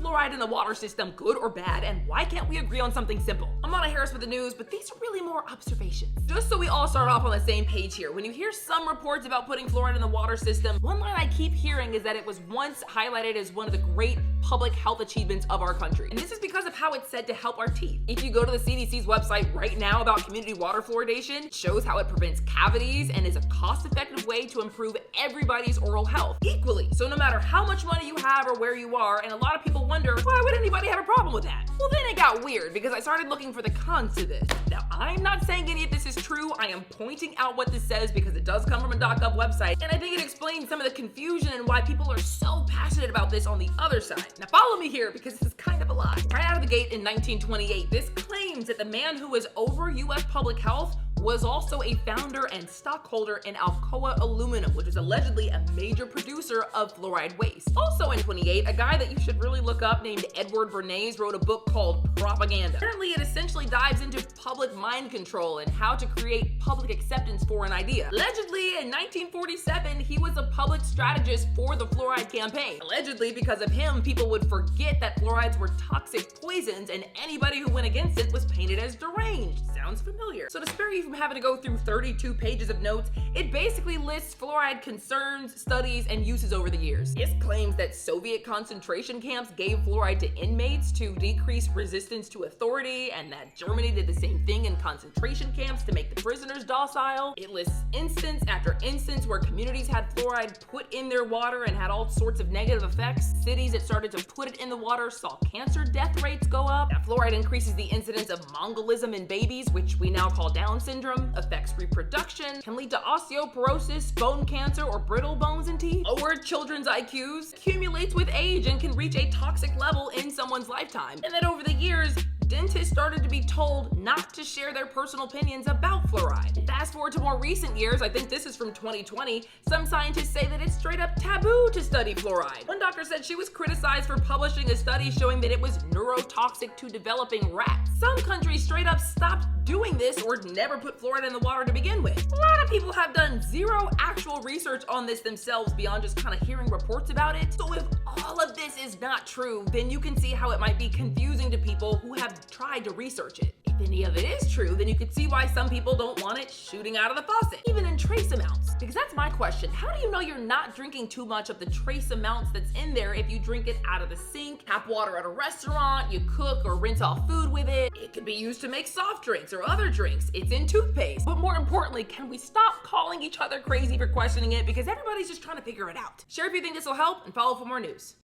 fluoride in the water system good or bad, and why can't we agree on something simple? I'm Mona Harris with the news, but these are really more observations. Just so we all start off on the same page here, when you hear some reports about putting fluoride in the water system, one line I keep hearing is that it was once highlighted as one of the great public health achievements of our country. And this is because of how it's said to help our teeth. If you go to the CDC's website right now about community water fluoridation, it shows how it prevents cavities and is a cost-effective way to improve everybody's oral health equally. So no matter how much money you have or where you are, and a lot of people wonder, why would anybody have a problem with that? Well, then it got weird because I started looking for the cons to this. Now, I'm not saying any of this is true. I am pointing out what this says because it does come from a .gov website, and I think it explains some of the confusion and why people are so passionate about this on the other side. Now, follow me here because this is kind of a lie. Right out of the gate in 1928, this claims that the man who was over U.S. public health was also a founder and stockholder in Alcoa Aluminum, which is allegedly a major producer of fluoride waste. Also in 28, a guy that you should really look up named Edward Bernays wrote a book called Propaganda. Apparently, it essentially dives into public mind control and how to create public acceptance for an idea. Allegedly, in 1947, he was a public strategist for the fluoride campaign. Allegedly, because of him, people would forget that fluorides were toxic poisons, and anybody who went against it was painted as deranged. Sounds familiar. So to spare you from having to go through 32 pages of notes, it basically lists fluoride concerns, studies, and uses over the years. This claims that Soviet concentration camps gave fluoride to inmates to decrease resistance to authority, and that Germany did the same thing in concentration camps to make the prisoners docile. It lists instance after instance where communities had fluoride put in their water and had all sorts of negative effects. Cities that started to put it in the water saw cancer death rates go up. That fluoride increases the incidence of Mongolism in babies, which we now call Down syndrome, affects reproduction, can lead to osteoporosis, bone cancer, or brittle bones and teeth, lowered children's IQs, accumulates with age, and can reach a toxic level in someone's lifetime. And then over the years, dentists started to be told not to share their personal opinions about fluoride. Fast forward to more recent years, I think this is from 2020, some scientists say that it's straight up taboo to study fluoride. One doctor said she was criticized for publishing a study showing that it was neurotoxic to developing rats. Some countries straight up stopped doing this or never put fluoride in the water to begin with. A lot of people have done zero actual research on this themselves beyond just kind of hearing reports about it. So if all of this is not true, then you can see how it might be confusing to people who have tried to research it. If any of it is true, then you could see why some people don't want it shooting out of the faucet, even in trace amounts. Because that's my question. How do you know you're not drinking too much of the trace amounts that's in there if you drink it out of the sink, tap water at a restaurant, you cook or rinse off food with it? It could be used to make soft drinks or other drinks. It's in toothpaste. But more importantly, can we stop calling each other crazy for questioning it because everybody's just trying to figure it out? Share if you think this will help and follow for more news.